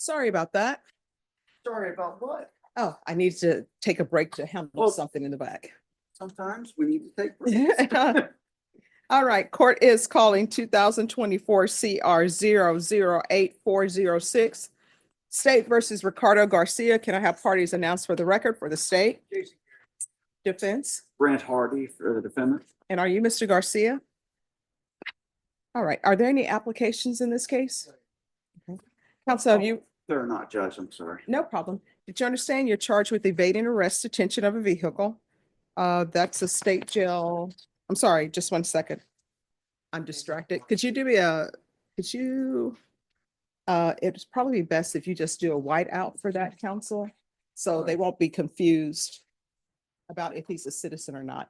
Sorry about that. Sorry about what? Oh, I need to take a break to handle Well- something in the back. Sometimes we need to take breaks. All right, court is calling 2024 CR 008406. State versus Ricardo Garcia. Can I have parties announced for the record for the state? Defense. Brent Hardy for the defendant. And are you Mr. Garcia? All right, are there any applications in this case? Okay. Counsel, have you, They're not, Judge, I'm sorry. no problem. Did you understand you're charged with evading arrest, detention of a vehicle? That's a state jail. I'm sorry, just 1 second. I'm distracted. Could you do me it's probably best if you just do a white out for that, counsel, so they won't be confused about if he's a citizen or not.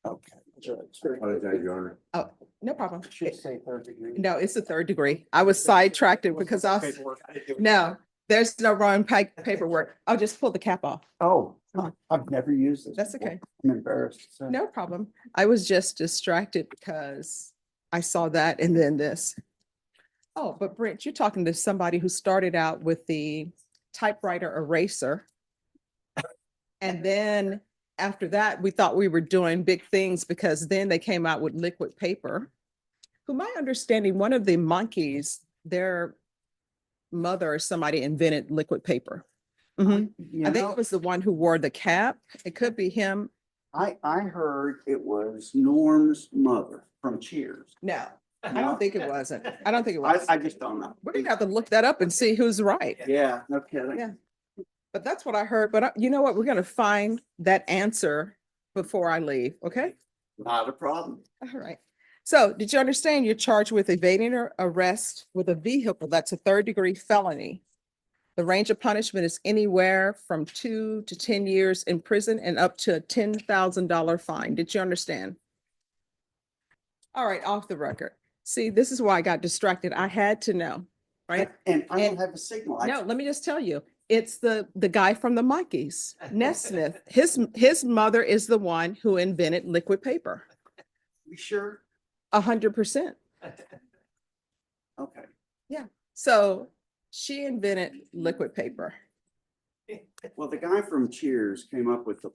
Okay. Judge. Apologize, Your Honor. Oh, no problem. Should say third degree. No, it's a third degree. I was sidetracked because I was, no, there's no wrong paperwork. I'll just pull the cap off. Oh, Huh. I've never used this. That's before. okay. I'm embarrassed. So- No problem. I was just distracted because I saw that and then this. Oh, but Brent, you're talking to somebody who started out with the typewriter eraser. And then after that, we thought we were doing big things because then they came out with liquid paper. Who my understanding, one of the monkeys, their mother or somebody invented liquid paper. Mhm. You I think know, it was the one who wore the cap. It could be him. I heard it was Norm's mother from Cheers. No, I No? don't think it wasn't. I don't think it was. I just don't know. We're gonna have to look that up and see who's right. Yeah, no kidding. Yeah. But that's what I heard. But you know what? We're gonna find that answer before I leave, okay? Not a problem. All right. So did you understand you're charged with evading or arrest with a vehicle? That's a third-degree felony. The range of punishment is anywhere from 2 to 10 years in prison and up to a $10,000 fine. Did you understand? All right, off the record. See, this is why I got distracted. I had to know, right? And I don't And- have a signal. I- No, let me just tell you, it's the guy from the monkeys, Nesmith. His mother is the one who invented liquid paper. You sure? 100%. Okay. So she invented liquid paper. Well, the guy from Cheers came up with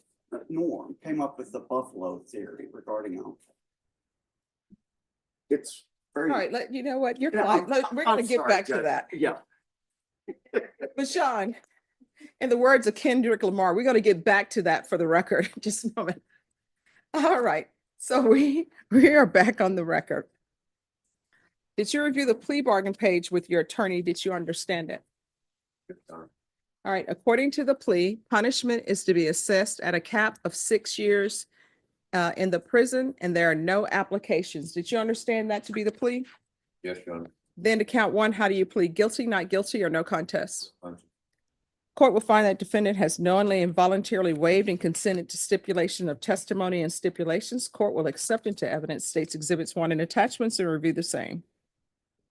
Norm came up with the buffalo theory regarding them. It's very. All right, you know what? You're Yeah, fine. We're gonna I'm get sorry, back to Judge. that. Yeah. But Sean, in the words of Kendrick Lamar, we're gonna get back to that for the record. Just a moment. All right, so we are back on the record. Did you review the plea bargain page with your attorney? Did you understand it? All right, according to the plea, punishment is to be assessed at a cap of 6 years in the prison, and there are no applications. Did you understand that to be the plea? Yes, Your Honor. Then to count one, how do you plead? Guilty, not guilty, or no contest? Punishment. Court will find that defendant has knowingly and voluntarily waived and consented to stipulation of testimony and stipulations. Court will accept into evidence states exhibits 1 and attachments and review the same.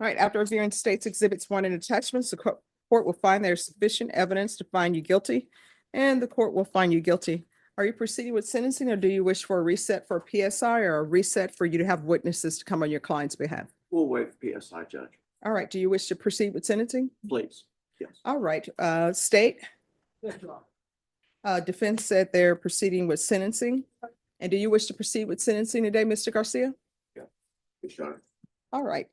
All right, after reviewing states exhibits 1 and attachments, the court will find there's sufficient evidence to find you guilty, and the court will find you guilty. Are you proceeding with sentencing, or do you wish for a reset for a PSI or a reset for you to have witnesses to come on your client's behalf? We'll waive PSI, Judge. All right, do you wish to proceed with sentencing? Please. Yes. All right, state, defense said they're proceeding with sentencing. And do you wish to proceed with sentencing today, Mr. Garcia? Yes, Your Honor. All right,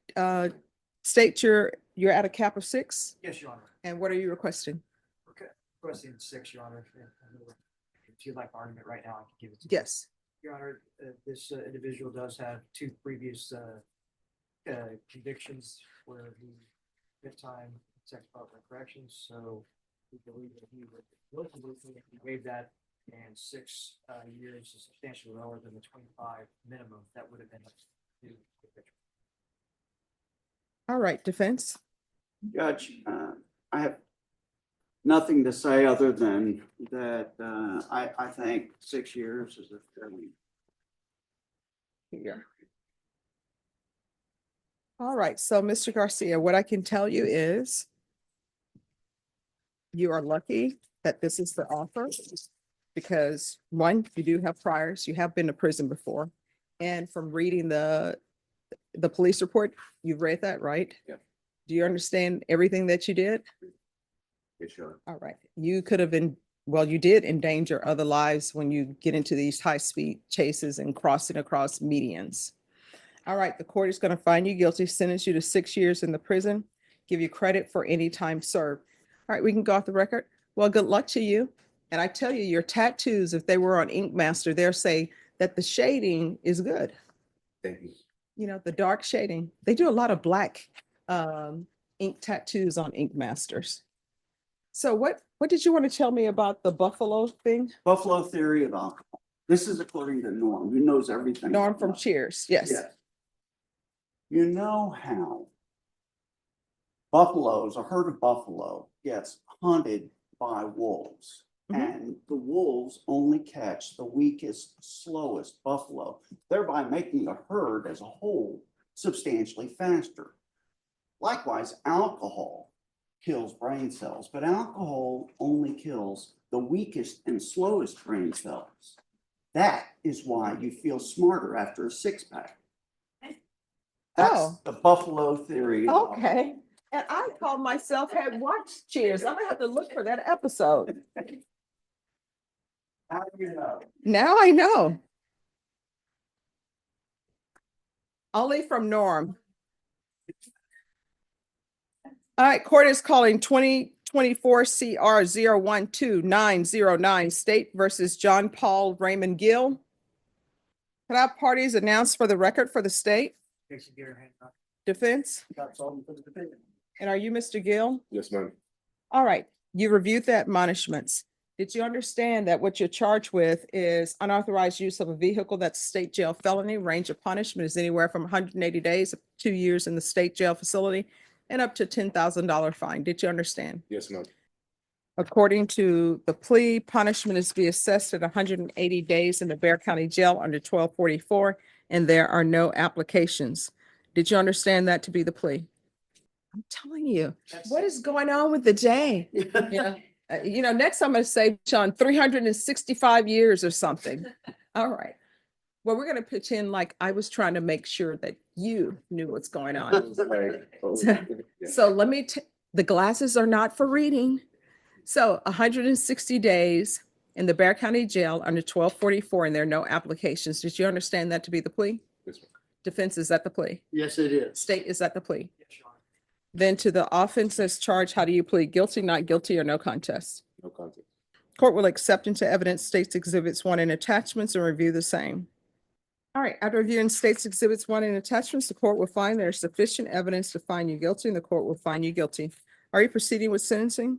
state you're at a cap of 6, Yes, Your Honor. and what are you requesting? Okay, requesting 6, Your Honor. If you'd like argument right now, I can give it to you. Yes, Your Honor, this individual does have 2 previous convictions where he did time in sex offender corrections, so we believe that he would willingly waive that, and 6 years is substantially lower than the 25 minimum that would have been due. all right, defense. Judge, I have nothing to say other than that I think 6 years is a fairly. Here. All right, so Mr. Garcia, what I can tell you is you are lucky that this is the offer because 1, you do have priors, you have been to prison before. And from reading the police report, you've read that, right? Yeah. Do you understand everything that you did? Yes, Your Honor. All right. You could have been, well, you did endanger other lives when you get into these high-speed chases and crossing across medians. All right, the court is going to find you guilty, sentence you to 6 years in the prison, give you credit for any time served. All right, we can go off the record. Well, good luck to you. And I tell you, your tattoos, if they were on Ink Master, they'll say that the shading is good. Thank you. You know, the dark shading. They do a lot of black ink tattoos on Ink Masters. So what did you want to tell me about the buffalo thing? Buffalo theory of alcohol. This is according to Norm, who knows everything. Norm about from that. Cheers. Yes. Yes. You know how buffaloes, a herd of buffalo gets hunted by wolves. Mhm. And the wolves only catch the weakest, slowest buffalo, thereby making the herd as a whole substantially faster. Likewise, alcohol kills brain cells, but alcohol only kills the weakest and slowest brain cells. That is why you feel smarter after a six-pack. That's Oh. the buffalo theory. of Okay. And I called myself had watched Cheers. I'm gonna have to look for that episode. alcohol. How do you know? Now I know. Only from Norm. All right, court is calling 2024 CR 012-909 State versus John Paul Raymond Gill. Can I have parties announced for the record for the state Jason Garrett, Hancock. defense? That's all for the debate. And are you Mr. Gill? Yes, ma'am. All right, you reviewed the admonishments. Did you understand that what you're charged with is unauthorized use of a vehicle? That's state jail felony. Range of punishment is anywhere from 180 days, 2 years in the state jail facility, and up to $10,000 fine. Did you understand? Yes, ma'am. According to the plea, punishment is to be assessed at 180 days in the Bear County Jail under 1244, and there are no applications. Did you understand that to be the plea? I'm telling you, what is going on with the day? Yeah. Next I'm going to say, Sean, 365 years or something. All right. Well, we're going to pretend like I was trying to make sure that you knew what's going on. So let me, the glasses are not for reading. So 160 days in the Bear County Jail under 1244, and there are no applications. Did you understand that to be the plea? Yes, ma'am. Defense, is that the plea? Yes, it is. State, is that the plea? Yes, Your Honor. Then to the offense as charged, how do you plead? Guilty, not guilty, or no contest? No contest. Court will accept into evidence States Exhibits 1 and attachments and review the same. All right, after reviewing States Exhibits 1 and attachments, the court will find there is sufficient evidence to find you guilty, and the court will find you guilty. Are you proceeding with sentencing?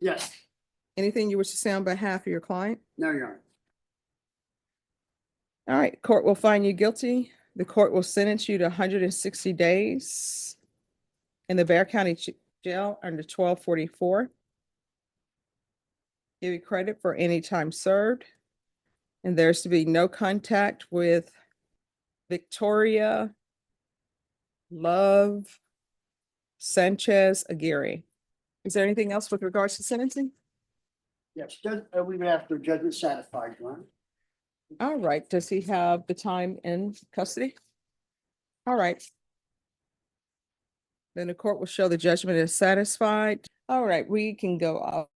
Yes. Anything you wish to say on behalf of your client? No, Your Honor. All right, court will find you guilty. The court will sentence you to 160 days in the Bear County Jail under 1244. Give you credit for any time served. And there's to be no contact with Victoria Love Sanchez Aguirre. Is there anything else with regards to sentencing? Yes, we would have the judgment satisfied, Your Honor. All right, does he have the time in custody? All right. Then the court will show the judgment is satisfied. All right, we can go off.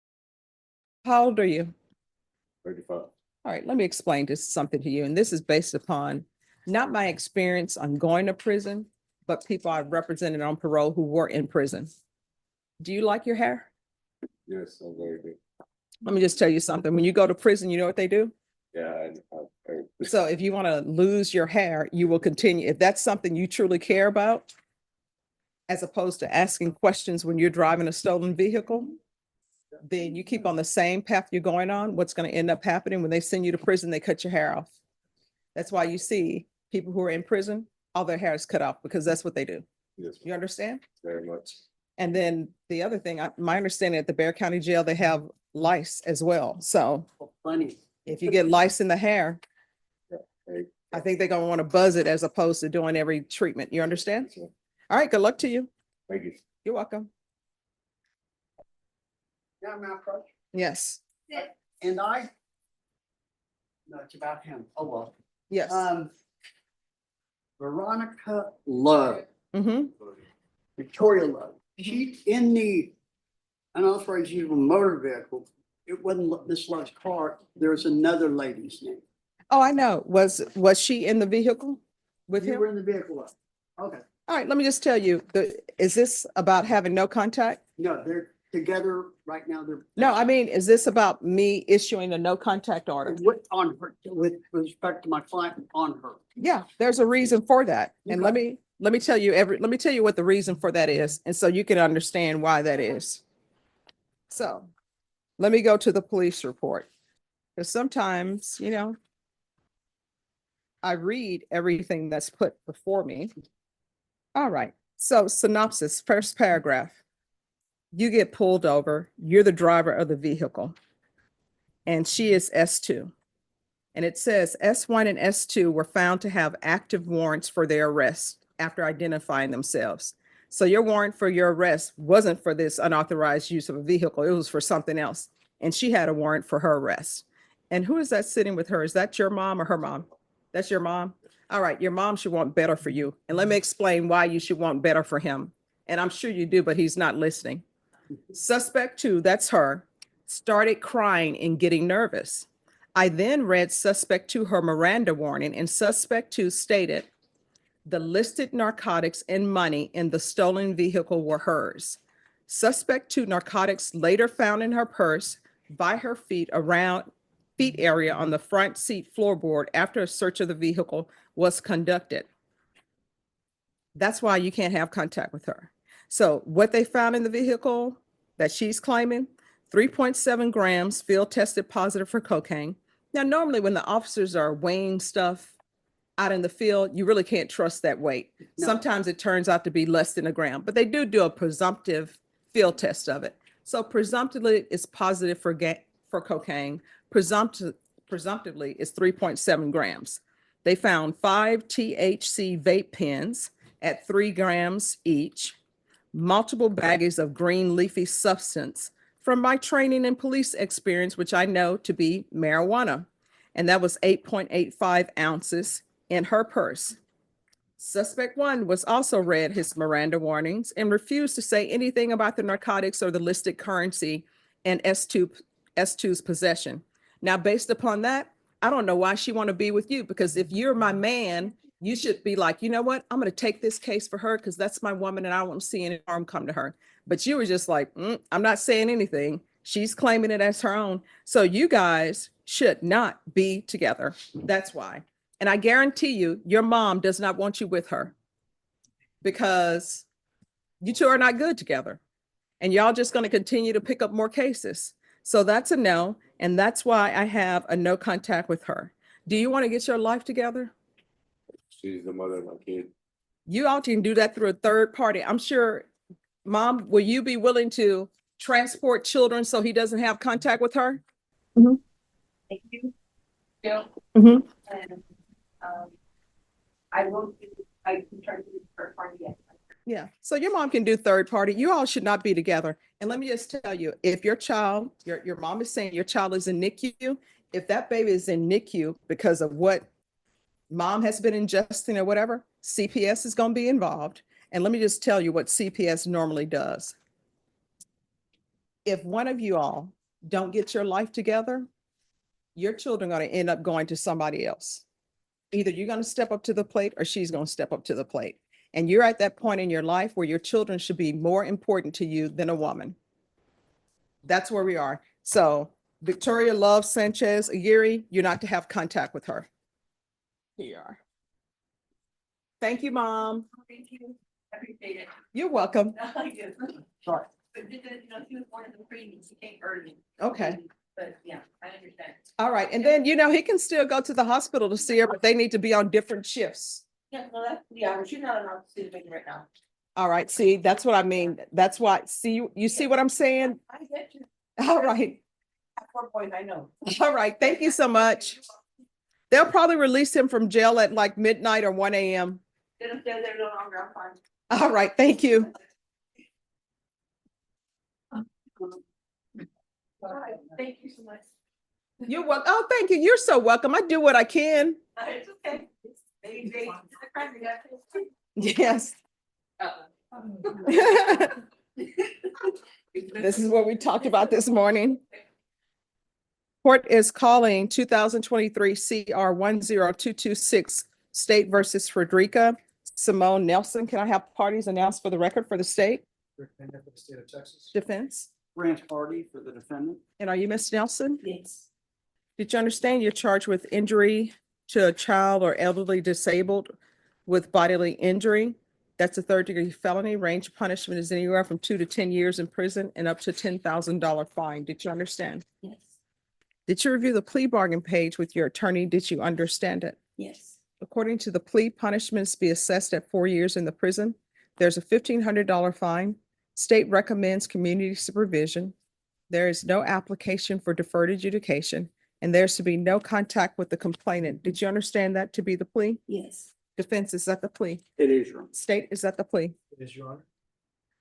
How old are you? 35. All right, let me explain this something to you, and this is based upon not my experience on going to prison, but people I've represented on parole who were in prison. Do you like your hair? Yes, I'm very good. Let me just tell you something. When you go to prison, you know what they do? Yeah, So if you want to lose your hair, you will continue. If that's something you truly care about, as opposed to asking questions when you're driving a stolen vehicle, then you keep on the same path you're going on. What's going to end up happening when they send you to prison, they cut your hair off. That's why you see people who are in prison, all their hair is cut off because that's what they do. yes, You understand? very much. And then the other thing, my understanding at the Bear County Jail, they have lice as well. So Plenty. if you get lice in the hair, Hey, I think they're gonna want to buzz it as opposed to doing every treatment. You understand? yes, ma'am. All right, good luck to you. Thank you. You're welcome. Yeah, I'm out, Coach. Yes, And I? No, it's about him. Oh, well. yes. Veronica Love. Mm-hmm. Victoria Love. She in the unauthorized use of a motor vehicle. It wasn't Miss Love's car. There was another lady's name. Oh, I know. Was she in the vehicle with You him? were in the vehicle. Okay. All right, let me just tell you, is this about having no contact? No, they're together right now. They're. No, I mean, is this about me issuing a no contact order? On her, with respect to my client on her. Yeah, there's a reason for that. And let Okay. me tell you let me tell you what the reason for that is. And so you can understand why that is. So let me go to the police report. Because sometimes, I read everything that's put before me. All right. So synopsis, first paragraph. You get pulled over. You're the driver of the vehicle. And she is S2. And it says S1 and S2 were found to have active warrants for their arrest after identifying themselves. So your warrant for your arrest wasn't for this unauthorized use of a vehicle. It was for something else. And she had a warrant for her arrest. And who is that sitting with her? Is that your mom or her mom? That's your mom? All right, your mom should want better for you. And let me explain why you should want better for him. And I'm sure you do, but he's not listening. Suspect 2, that's her, started crying and getting nervous. I then read suspect 2 her Miranda warning, and suspect 2 stated the listed narcotics and money in the stolen vehicle were hers. Suspect 2 narcotics later found in her purse by her feet area on the front seat floorboard after a search of the vehicle was conducted. That's why you can't have contact with her. So what they found in the vehicle that she's claiming, 3.7 grams field tested positive for cocaine. Now, normally when the officers are weighing stuff out in the field, you really can't trust that weight. No. Sometimes it turns out to be less than a gram, but they do a presumptive field test of it. So presumptively it's positive for cocaine. Presumptively it's 3.7 grams. They found 5 THC vape pens at 3 grams each, multiple baggies of green leafy substance from my training and police experience, which I know to be marijuana. And that was 8.85 ounces in her purse. Suspect 1 was also read his Miranda warnings and refused to say anything about the narcotics or the listed currency in S2's possession. Now, based upon that, I don't know why she want to be with you, because if you're my man, you should be like, you know what? I'm going to take this case for her because that's my woman and I won't see any harm come to her. But you were just like, I'm not saying anything. She's claiming it as her own. So you guys should not be together. That's why. And I guarantee you, your mom does not want you with her because you two are not good together. And y'all just going to continue to pick up more cases. So that's a no. And that's why I have a no contact with her. Do you want to get your life together? She's the mother of my kid. You all can do that through a third party. I'm sure, Mom, will you be willing to transport children so he doesn't have contact with her? Thank you, Bill. Mhm. And, I can try to do the third party yet. Yeah, so your mom can do third party. You all should not be together. And let me just tell you, if your child, your mom is saying your child is in NICU, if that baby is in NICU because of what mom has been ingesting or whatever, CPS is going to be involved. And let me just tell you what CPS normally does. If one of you all don't get your life together, your children are going to end up going to somebody else. Either you're going to step up to the plate or she's going to step up to the plate. And you're at that point in your life where your children should be more important to you than a woman. That's where we are. So Victoria Love Sanchez Aguirre, you're not to have contact with her. Here you are. Thank you, Mom. Thank you. I appreciate it. You're welcome. I do. Sorry. But just, she was born in the preemie, she came early. Okay. But yeah, I understand. All right. And then, he can still go to the hospital to see her, but they need to be on different shifts. Yeah, no, but she's not allowed to see the baby right now. All right. See, that's what I mean. That's why, you see what I'm saying? I get you. All right. At 4 points, I know. All right. Thank you so much. They'll probably release him from jail at like midnight or 1 a.m. They don't stay there no longer, I'm fine. All right. Thank you. All right, thank you so much. You're welcome. Oh, thank you. You're so welcome. I do what I can. It's okay. Maybe they, Yes. This is what we talked about this morning. Court is calling 2023 CR 10226 State versus Frederica Simone Nelson. Can I have parties announced for the record for the state Recommend for the state of Texas. defense? Branch party for the defendant. And are you Miss Nelson? Yes. Did you understand you're charged with injury to a child or elderly disabled with bodily injury? That's a third-degree felony. Range of punishment is anywhere from 2 to 10 years in prison and up to $10,000 fine. Did you understand? Yes. Did you review the plea bargain page with your attorney? Did you understand it? Yes. According to the plea, punishments be assessed at 4 years in the prison. There's a $1,500 fine. State recommends community supervision. There is no application for deferred adjudication, and there's to be no contact with the complainant. Did you understand that to be the plea? Yes. Defense, is that the plea? It is, Your Honor. State, is that the plea? It is, Your Honor.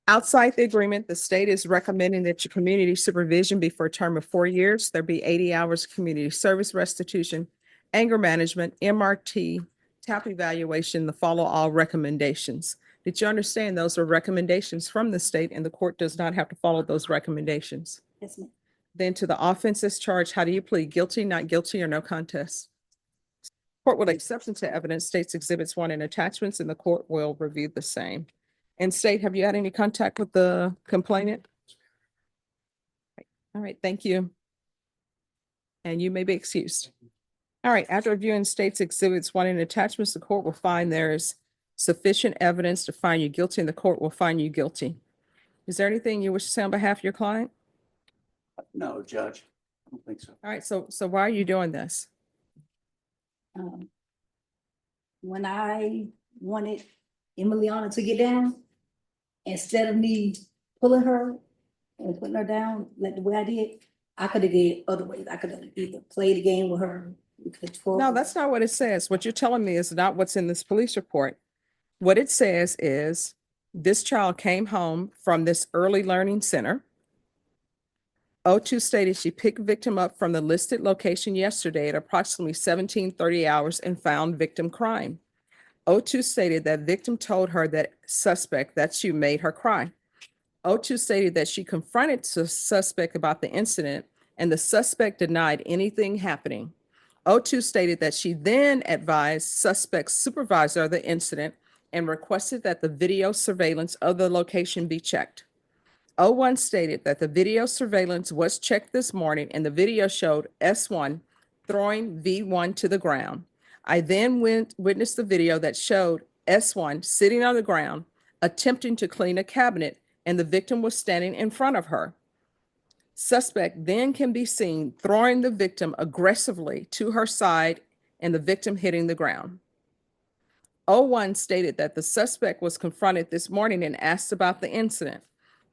Outside the agreement, the state is recommending that your community supervision be for a term of 4 years. There be 80 hours of community service restitution, anger management, MRT, TAP evaluation, the follow all recommendations. Did you understand those are recommendations from the state and the court does not have to follow those recommendations? Yes, ma'am. Then to the offenses charged, how do you plead? Guilty, not guilty, or no contest? Court will accept into evidence states exhibits 1 and attachments, and the court will review the same. And state, have you had any contact with the complainant? All right, thank you. And you may be excused. All right, after reviewing states exhibits 1 and attachments, the court will find there is sufficient evidence to find you guilty, and the court will find you guilty. Is there anything you wish to say on behalf of your client? No, Judge, I don't think so. All right, so why are you doing this? When I wanted Emiliana to get down, instead of me pulling her and putting her down like the way I did, I could have did other ways. I could have either played the game with her. We could twirl No, her. that's not what it says. What you're telling me is not what's in this police report. What it says is this child came home from this early learning center. O2 stated she picked victim up from the listed location yesterday at approximately 17:30 hours and found victim crying. O2 stated that victim told her that suspect that you made her cry. O2 stated that she confronted the suspect about the incident and the suspect denied anything happening. O2 stated that she then advised suspect's supervisor of the incident and requested that the video surveillance of the location be checked. O1 stated that the video surveillance was checked this morning and the video showed S1 throwing V1 to the ground. I then witnessed the video that showed S1 sitting on the ground, attempting to clean a cabinet, and the victim was standing in front of her. Suspect then can be seen throwing the victim aggressively to her side and the victim hitting the ground. O1 stated that the suspect was confronted this morning and asked about the incident.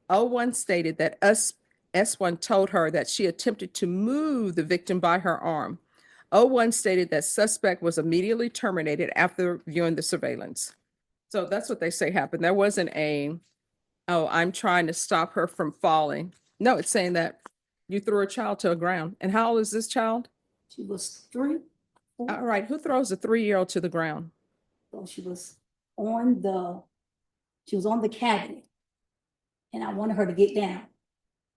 O1 stated that S1 told her that she attempted to move the victim by her arm. O1 stated that suspect was immediately terminated after viewing the surveillance. So that's what they say happened. There wasn't oh, I'm trying to stop her from falling. No, it's saying that you threw a child to the ground. And how old is this child? She was 3. All right, who throws a 3-year-old to the ground? So she was on the cabinet. And I wanted her to get down.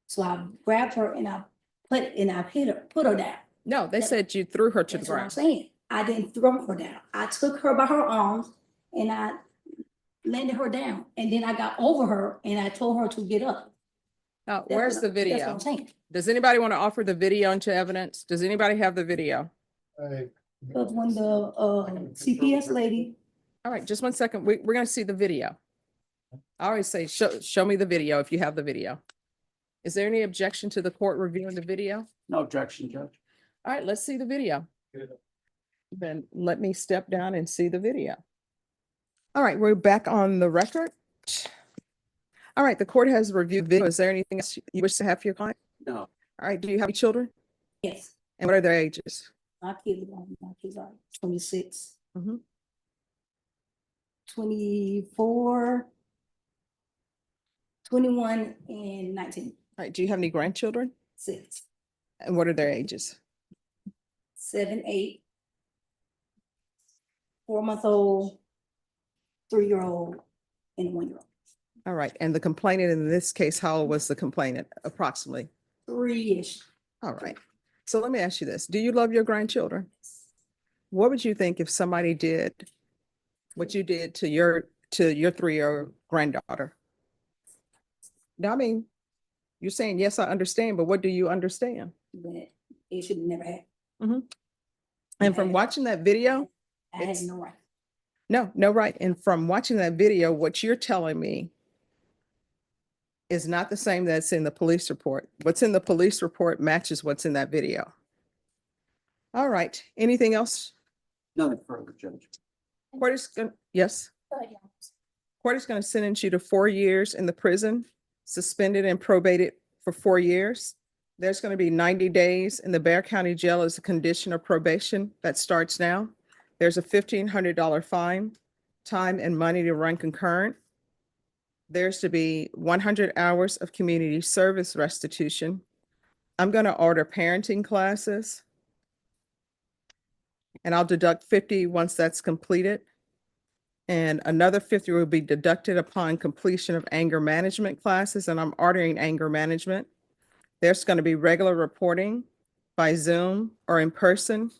So I grabbed her and I put her down. No, they said you threw her to the That's what I'm ground. saying. I didn't throw her down. I took her by her arms and I landed her down. And then I got over her and I told her to get up. Now, That's where's what- the That's what video? I'm saying. Does anybody want to offer the video into evidence? Does anybody have the video? But when the CPS lady, All right, just 1 second. We're going to see the video. I always say, show me the video if you have the video. Is there any objection to the court reviewing the video? No objection, Judge. All right, let's see the video. Then let me step down and see the video. All right, we're back on the record. All right, the court has reviewed video. Is there anything else you wish to have for your client? No. All right, do you have any children? yes, And what are their ages? my kids are 26, Mhm. 24, 21, and 19. All right, do you have any grandchildren? 6, And what are their ages? 7, 8, 4-month-old, 3-year-old, and 1-year-old. All right. And the complainant in this case, how old was the complainant approximately? 3-ish. All right. So let me ask you this. Do you love your grandchildren? What would you think if somebody did what you did to your 3-year-old granddaughter? Now, I mean, you're saying, yes, I understand, but what do you understand? But it should never happen. And from Okay. watching that video, I had It's- no right. no, right. And from watching that video, what you're telling me is not the same that's in the police report. What's in the police report matches what's in that video. All right. Anything else? Nothing further, Judge. Court is going, yes? Court is going to sentence you to 4 years in the prison, suspended and probated for 4 years. There's going to be 90 days in the Bear County Jail as a condition of probation that starts now. There's a $1,500 fine, time and money to run concurrent. There's to be 100 hours of community service restitution. I'm going to order parenting classes. And I'll deduct 50 once that's completed. And another 50 will be deducted upon completion of anger management classes, and I'm ordering anger management. There's going to be regular reporting by Zoom or in person,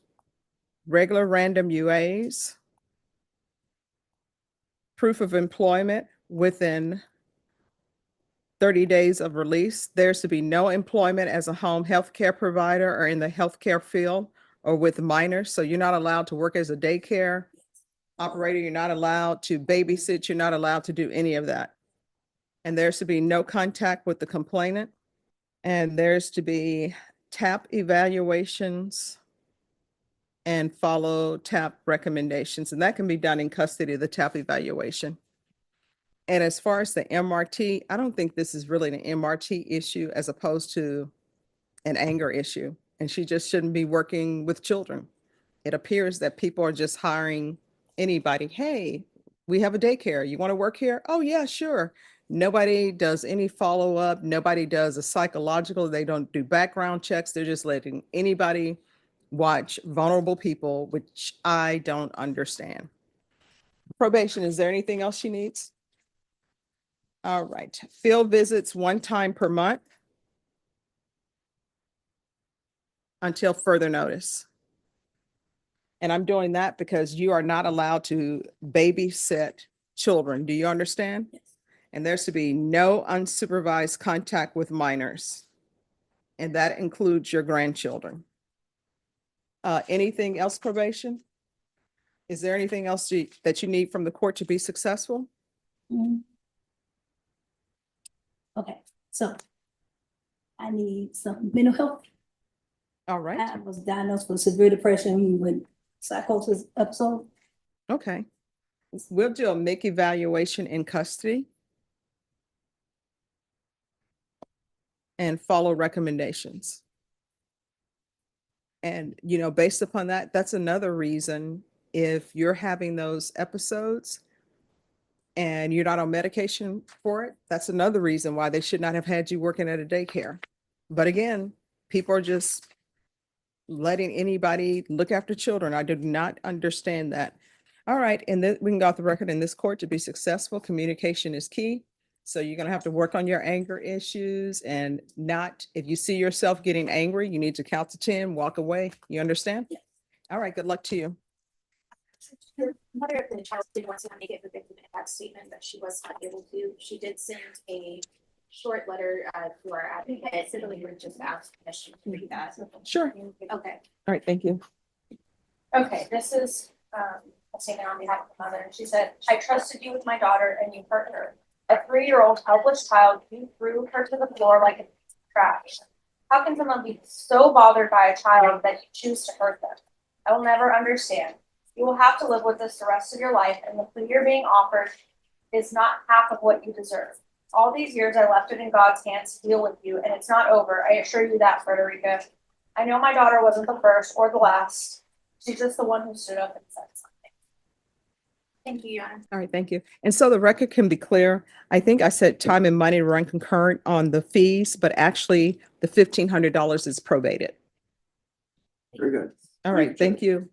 regular random UAs, proof of employment within 30 days of release. There's to be no employment as a home health care provider or in the healthcare field or with minors. So you're not allowed to work as a daycare operator. You're not allowed to babysit. You're not allowed to do any of that. And there's to be no contact with the complainant. And there's to be TAP evaluations and follow TAP recommendations. And that can be done in custody, the TAP evaluation. And as far as the MRT, I don't think this is really an MRT issue as opposed to an anger issue. And she just shouldn't be working with children. It appears that people are just hiring anybody. Hey, we have a daycare. You want to work here? Oh, yeah, sure. Nobody does any follow-up. Nobody does a psychological. They don't do background checks. They're just letting anybody watch vulnerable people, which I don't understand. Probation, is there anything else she needs? All right. Field visits 1 time per month until further notice. And I'm doing that because you are not allowed to babysit children. Do you understand? Yes. And there's to be no unsupervised contact with minors. And that includes your grandchildren. Anything else, probation? Is there anything else that you need from the court to be successful? Mhm. Okay, so I need some mental health. All right. I was diagnosed with severe depression with psychosis episode. Okay. We'll do a MIC evaluation in custody and follow recommendations. And, you know, based upon that, that's another reason if you're having those episodes and you're not on medication for it, that's another reason why they should not have had you working at a daycare. But again, people are just letting anybody look after children. I do not understand that. All right, and then we can go off the record in this court to be successful. Communication is key. So you're going to have to work on your anger issues and not, if you see yourself getting angry, you need to count to 10, walk away. You understand? Yes. All right, good luck to you. The mother of the child did want to make it the victim impact statement, but she was not able to. She did send a short letter to our advocate, so we would just ask permission to read that. Sure. Okay. All right, thank you. Okay, this is a statement on behalf of the mother. She said, "I trusted you with my daughter and you hurt her. A 3-year-old helpless child, you threw her to the floor like a piece of trash. How can someone be so bothered by a child that you choose to hurt them? I will never understand. You will have to live with this the rest of your life, and the plea you're being offered is not half of what you deserve. All these years I left it in God's hands to deal with you, and it's not over. I assure you that, Frederica. I know my daughter wasn't the first or the last. She's just the one who stood up and said something." Thank you, Your Honor. All right, thank you. And so the record can be clear. I think I said time and money run concurrent on the fees, but actually the $1,500 is probated. Very good. All right, thank you.